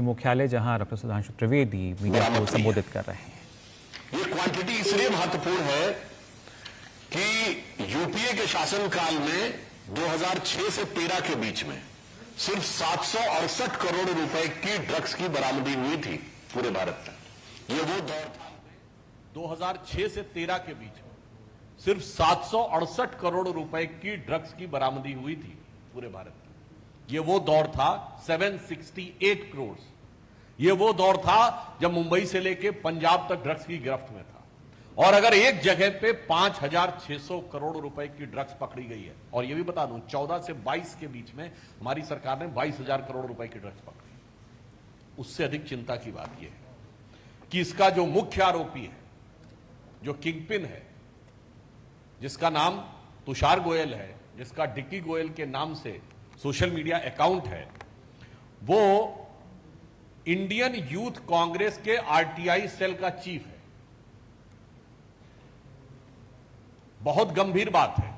मुख्यालय जहां doctor Sudhanshu Trivedi media को संबोधित कर रहे हैं। ये क्वांटिटी इसलिए महत्वपूर्ण है कि यूपीए के शासनकाल में 2006 से 13 के बीच में सिर्फ 768 करोड़ रुपए की ड्रग्स की बरामदी हुई थी पूरे भारत में। ये वो दौर था 2006 से 13 के बीच में सिर्फ 768 करोड़ रुपए की ड्रग्स की बरामदी हुई थी पूरे भारत में। ये वो दौर था 768 करोड़। ये वो दौर था जब मुंबई से लेके पंजाब तक ड्रग्स की गिरफ्त में था। और अगर एक जगह पे 5,600 करोड़ रुपए की ड्रग्स पकड़ी गई है, और ये भी बता दूं 14 से 22 के बीच में हमारी सरकार ने 22,000 करोड़ रुपए की ड्रग्स पकड़ी, उससे अधिक चिंता की बात यह है कि इसका जो मुख्य आरोपी है, जो किंगपिन है, जिसका नाम तुषार गोयल है, जिसका डिक्की गोयल के नाम से सोशल मीडिया अकाउंट है, वो इंडियन यूथ कांग्रेस के आरटीआई सेल का चीफ है। बहुत गंभीर बात है।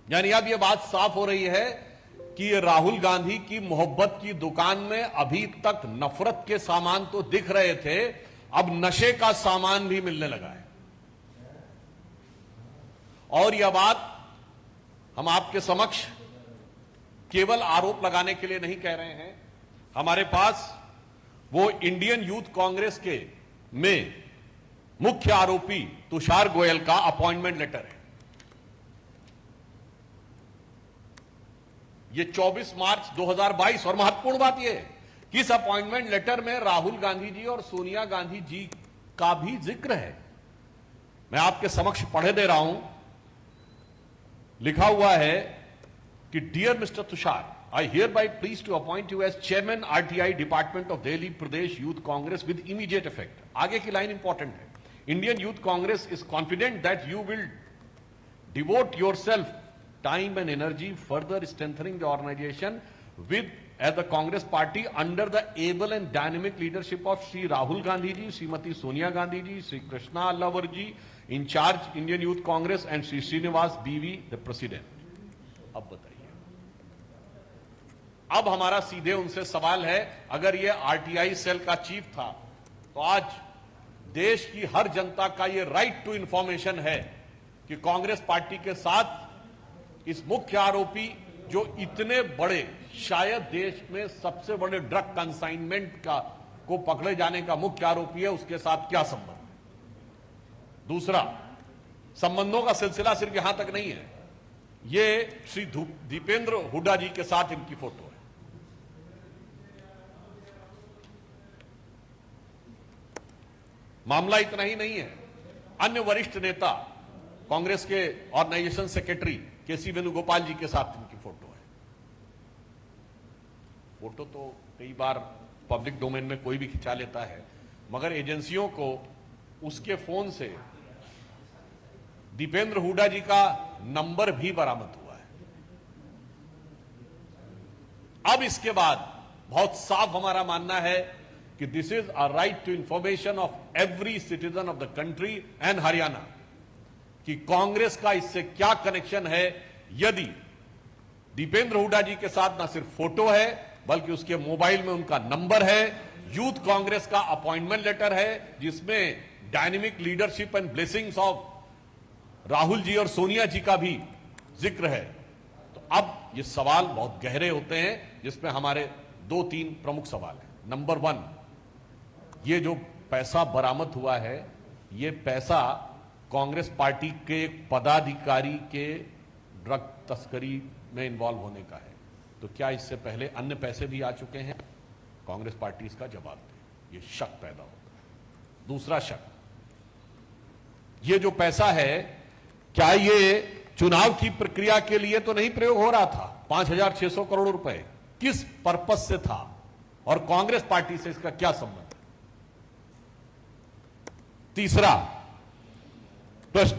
यानी अब यह बात साफ हो रही है कि ये राहुल गांधी की मोहब्बत की दुकान में अभी तक नफरत के सामान तो दिख रहे थे, अब नशे का सामान भी मिलने लगा है। और यह बात हम आपके समक्ष केवल आरोप लगाने के लिए नहीं कह रहे हैं। हमारे पास वो इंडियन यूथ कांग्रेस के में मुख्य आरोपी तुषार गोयल का अपॉइंटमेंट लेटर है। ये 24 मार्च 2022, और महत्वपूर्ण बात यह है कि इस अपॉइंटमेंट लेटर में राहुल गांधी जी और सोनिया गांधी जी का भी जिक्र है। मैं आपके समक्ष पढ़े दे रहा हूं। लिखा हुआ है कि dear mister Tushar, I hereby please to appoint you as chairman RTI Department of Delhi Pradesh Youth Congress with immediate effect. आगे की लाइन इंपॉर्टेंट है। Indian Youth Congress is confident that you will devote yourself time and energy further strengthening the organization with as the Congress party under the able and dynamic leadership of Sri Rahul Gandhi ji, Srimati Sonia Gandhi ji, Sri Krishna Allavar ji, in charge Indian Youth Congress, and Sri Srinivas BV, the president. अब बताइए, अब हमारा सीधे उनसे सवाल है, अगर ये आरटीआई सेल का चीफ था तो आज देश की हर जनता का ये राइट टू इंफॉर्मेशन है कि कांग्रेस पार्टी के साथ इस मुख्य आरोपी, जो इतने बड़े, शायद देश में सबसे बड़े ड्रग कंसाइनमेंट को पकड़े जाने का मुख्य आरोपी है, उसके साथ क्या संबंध। दूसरा, संबंधों का सिलसिला सिर्फ यहां तक नहीं है। ये श्री दीपेंद्र हुड्डा जी के साथ इनकी फोटो है। मामला इतना ही नहीं है, अन्य वरिष्ठ नेता, कांग्रेस के ऑर्गेनाइजेशन सेक्रेटरी केसी वेणुगोपाल जी के साथ इनकी फोटो है। फोटो तो कई बार पब्लिक डोमेन में कोई भी खिंचा लेता है, मगर एजेंसियों को उसके फोन से दीपेंद्र हुड्डा जी का नंबर भी बरामद हुआ है। अब इसके बाद बहुत साफ हमारा मानना है कि this is a right to information of every citizen of the country and Haryana, कि कांग्रेस का इससे क्या कनेक्शन है। यदि दीपेंद्र हुड्डा जी के साथ ना सिर्फ फोटो है, बल्कि उसके मोबाइल में उनका नंबर है, यूथ कांग्रेस का अपॉइंटमेंट लेटर है, जिसमें dynamic leadership and blessings of Rahul ji और सोनिया जी का भी जिक्र है, तो अब ये सवाल बहुत गहरे होते हैं, जिसमें हमारे 2-3 प्रमुख सवाल हैं। नंबर 1, ये जो पैसा बरामद हुआ है, ये पैसा कांग्रेस पार्टी के पदाधिकारी के ड्रग तस्करी में इन्वॉल्व होने का है, तो क्या इससे पहले अन्य पैसे भी आ चुके हैं? कांग्रेस पार्टी इसका जवाब दे। ये शक पैदा होता है। दूसरा शक, ये जो पैसा है, क्या ये चुनाव की प्रक्रिया के लिए तो नहीं प्रयोग हो रहा था? 5,600 करोड़ रुपए किस पर्पस से था, और कांग्रेस पार्टी से इसका क्या संबंध? तीसरा प्रश्न,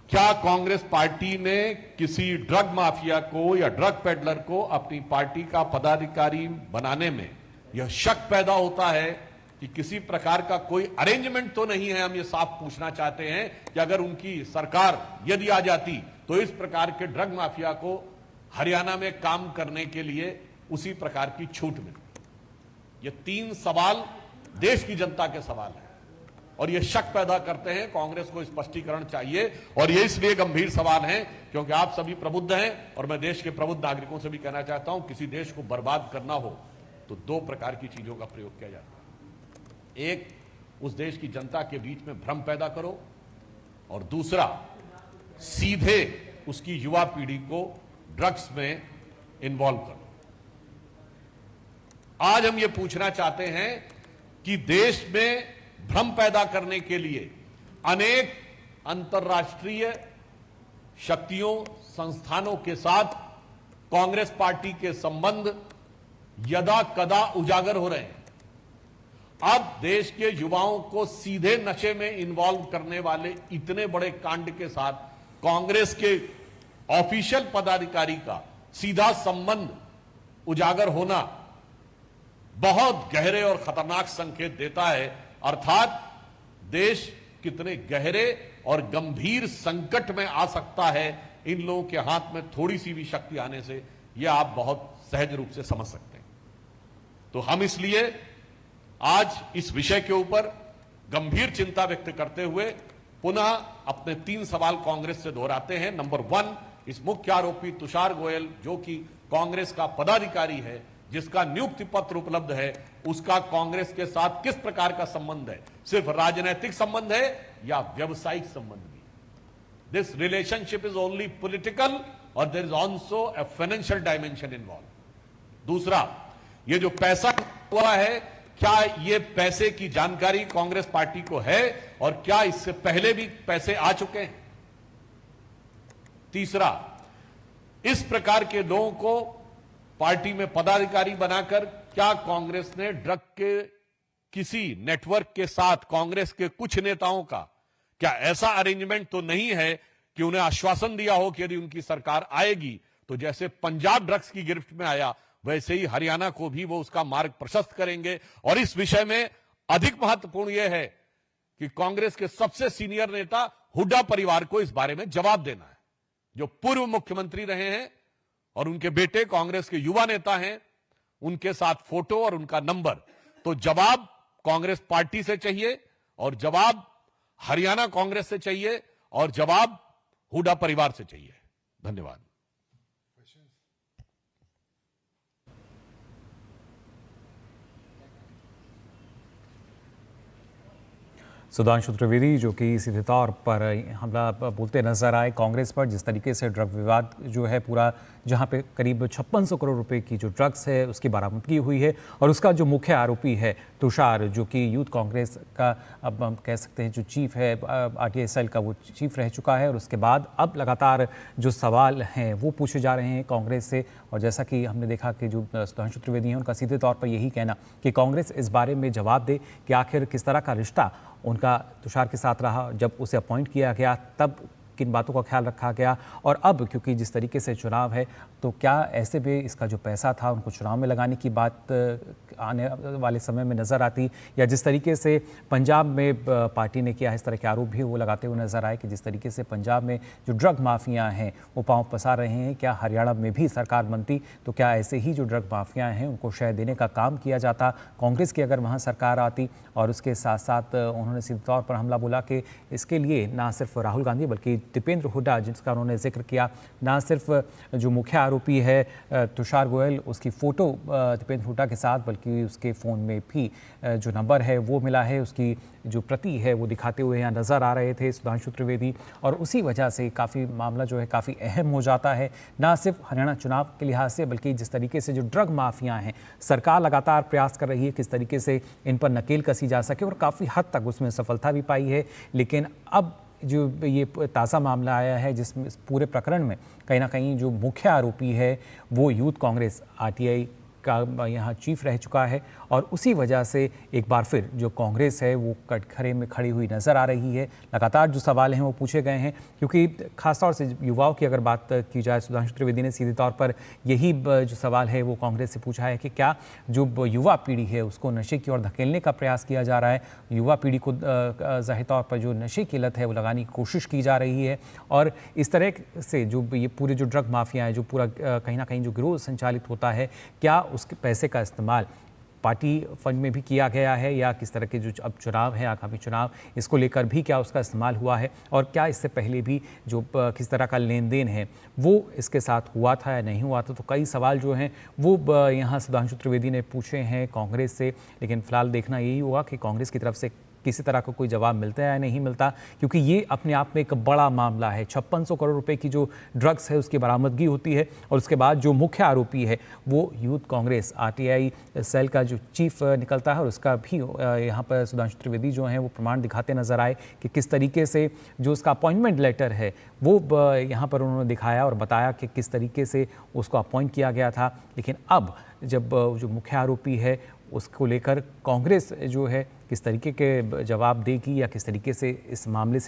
क्या कांग्रेस पार्टी ने किसी ड्रग माफिया को या ड्रग पेडलर को अपनी पार्टी का पदाधिकारी बनाने में यह शक पैदा होता है कि किसी प्रकार का कोई अरेंजमेंट तो नहीं है? हम ये साफ पूछना चाहते हैं कि अगर उनकी सरकार यदि आ जाती तो इस प्रकार के ड्रग माफिया को हरियाणा में काम करने के लिए उसी प्रकार की छूट मिलती। ये 3 सवाल देश की जनता के सवाल हैं और ये शक पैदा करते हैं। कांग्रेस को स्पष्टीकरण चाहिए और ये इसलिए गंभीर सवाल हैं क्योंकि आप सभी प्रबुद्ध हैं और मैं देश के प्रबुद्ध नागरिकों से भी कहना चाहता हूं, किसी देश को बर्बाद करना हो तो 2 प्रकार की चीजों का प्रयोग किया जाता है। एक, उस देश की जनता के बीच में भ्रम पैदा करो और दूसरा, सीधे उसकी युवा पीढ़ी को ड्रग्स में इन्वॉल्व करो। आज हम ये पूछना चाहते हैं कि देश में भ्रम पैदा करने के लिए अनेक अंतर्राष्ट्रीय शक्तियों, संस्थानों के साथ कांग्रेस पार्टी के संबंध यदा कदा उजागर हो रहे हैं। अब देश के युवाओं को सीधे नशे में इन्वॉल्व करने वाले इतने बड़े कांड के साथ कांग्रेस के ऑफिशियल पदाधिकारी का सीधा संबंध उजागर होना बहुत गहरे और खतरनाक संकेत देता है। अर्थात देश कितने गहरे और गंभीर संकट में आ सकता है इन लोगों के हाथ में थोड़ी सी भी शक्ति आने से, यह आप बहुत सहज रूप से समझ सकते हैं। तो हम इसलिए आज इस विषय के ऊपर गंभीर चिंता व्यक्त करते हुए पुनः अपने 3 सवाल कांग्रेस से दोहराते हैं। नंबर 1, इस मुख्य आरोपी तुषार गोयल जो कि कांग्रेस का पदाधिकारी है, जिसका नियुक्ति पत्र उपलब्ध है, उसका कांग्रेस के साथ किस प्रकार का संबंध है? सिर्फ राजनीतिक संबंध है या व्यवसायिक संबंध भी? This relationship is only political और there is also a financial dimension involve. दूसरा, ये जो पैसा हुआ है, क्या ये पैसे की जानकारी कांग्रेस पार्टी को है और क्या इससे पहले भी पैसे आ चुके हैं? तीसरा, इस प्रकार के लोगों को पार्टी में पदाधिकारी बनाकर क्या कांग्रेस ने ड्रग के किसी नेटवर्क के साथ कांग्रेस के कुछ नेताओं का क्या ऐसा अरेंजमेंट तो नहीं है कि उन्हें आश्वासन दिया हो कि यदि उनकी सरकार आएगी तो जैसे पंजाब ड्रग्स की गिरफ्त में आया वैसे ही हरियाणा को भी वो उसका मार्ग प्रशस्त करेंगे? और इस विषय में अधिक महत्वपूर्ण यह है कि कांग्रेस के सबसे सीनियर नेता हुड्डा परिवार को इस बारे में जवाब देना है, जो पूर्व मुख्यमंत्री रहे हैं और उनके बेटे कांग्रेस के युवा नेता हैं, उनके साथ फोटो और उनका नंबर। तो जवाब कांग्रेस पार्टी से चाहिए और जवाब हरियाणा कांग्रेस से चाहिए और जवाब हुड्डा परिवार से चाहिए। धन्यवाद। सुधांशु त्रिवेदी जो कि सीधे तौर पर हमला बोलते नजर आए कांग्रेस पर, जिस तरीके से ड्रग विवाद जो है पूरा, जहां पे करीब 5600 करोड़ रुपए की जो ड्रग्स है उसकी बरामदगी हुई है और उसका जो मुख्य आरोपी है तुषार, जो कि यूथ कांग्रेस का अब हम कह सकते हैं जो चीफ है, आरटीआई सेल का वो चीफ रह चुका है। और उसके बाद अब लगातार जो सवाल हैं वो पूछे जा रहे हैं कांग्रेस से। और जैसा कि हमने देखा कि जो सुधांशु त्रिवेदी हैं उनका सीधे तौर पर यही कहना कि कांग्रेस इस बारे में जवाब दे कि आखिर किस तरह का रिश्ता उनका तुषार के साथ रहा, जब उसे अपॉइंट किया गया तब किन बातों का ख्याल रखा गया, और अब क्योंकि जिस तरीके से चुनाव है तो क्या ऐसे भी इसका जो पैसा था उनको चुनाव में लगाने की बात आने वाले समय में नज़र आती, या जिस तरीके से पंजाब में पार्टी ने किया, इस तरह के आरोप भी वो लगाते हुए नज़र आए कि जिस तरीके से पंजाब में जो ड्रग माफिया हैं वो पांव पसार रहे हैं, क्या हरियाणा में भी सरकार बनती तो क्या ऐसे ही जो ड्रग माफिया हैं उनको शय देने का काम किया जाता कांग्रेस की अगर वहाँ सरकार आती। और उसके साथ साथ उन्होंने सीधे तौर पर हमला बोला कि इसके लिए ना सिर्फ राहुल गांधी बल्कि दीपेंद्र हुड्डा जिसका उन्होंने जिक्र किया, ना सिर्फ जो मुख्य आरोपी है तुषार गोयल उसकी फ़ोटो दीपेंद्र हुड्डा के साथ, बल्कि उसके फ़ोन में भी जो नंबर है वो मिला है, उसकी जो प्रति है वो दिखाते हुए यहाँ नज़र आ रहे थे सुधांशु त्रिवेदी। और उसी वजह से काफ़ी मामला जो है काफ़ी अहम हो जाता है, ना सिर्फ हरियाणा चुनाव के लिहाज से बल्कि जिस तरीके से जो ड्रग माफिया हैं सरकार लगातार प्रयास कर रही है किस तरीके से इन पर नकेल कसी जा सके, और काफ़ी हद तक उसमें सफलता भी पाई है। लेकिन अब जो ये ताज़ा मामला आया है जिसमें इस पूरे प्रकरण में कहीं ना कहीं जो मुख्य आरोपी है वो यूथ कांग्रेस आरटीआई का यहाँ चीफ रह चुका है, और उसी वजह से एक बार फिर जो कांग्रेस है वो कटघरे में खड़ी हुई नज़र आ रही है। लगातार जो सवाल हैं वो पूछे गए हैं, क्योंकि खासतौर से युवाओं की अगर बात की जाए, सुधांशु त्रिवेदी ने सीधे तौर पर यही जो सवाल है वो कांग्रेस से पूछा है कि क्या जो युवा पीढ़ी है उसको नशे की ओर धकेलने का प्रयास किया जा रहा है, युवा पीढ़ी को ज़ाहिर तौर पर जो नशे की लत है वो लगाने की कोशिश की जा रही है, और इस तरह से जो ये पूरे जो ड्रग माफिया है, जो पूरा कहीं ना कहीं जो गिरोह संचालित होता है, क्या उसके पैसे का इस्तेमाल पार्टी फंड में भी किया गया है या किस तरह के जो अब चुनाव है, आगामी चुनाव, इसको लेकर भी क्या उसका इस्तेमाल हुआ है और क्या इससे पहले भी जो किस तरह का लेन देन है वो इसके साथ हुआ था या नहीं हुआ था। तो कई सवाल जो हैं वो यहाँ सुधांशु त्रिवेदी ने पूछे हैं कांग्रेस से, लेकिन फिलहाल देखना यही होगा कि कांग्रेस की तरफ से किसी तरह का कोई जवाब मिलता है या नहीं मिलता, क्योंकि ये अपने आप में एक बड़ा मामला है। 5600 करोड़ रुपए की जो ड्रग्स है उसकी बरामदगी होती है और उसके बाद जो मुख्य आरोपी है वो यूथ कांग्रेस आरटीआई सेल का जो चीफ निकलता है और उसका भी यहाँ पर सुधांशु त्रिवेदी जो हैं वो प्रमाण दिखाते नजर आए कि किस तरीके से जो उसका अपॉइंटमेंट लेटर है वो यहाँ पर उन्होंने दिखाया और बताया कि किस तरीके से उसको अपॉइंट किया गया था। लेकिन अब जब जो मुख्य आरोपी है उसको लेकर कांग्रेस जो है किस तरीके के जवाब देगी या किस तरीके से इस मामले से भी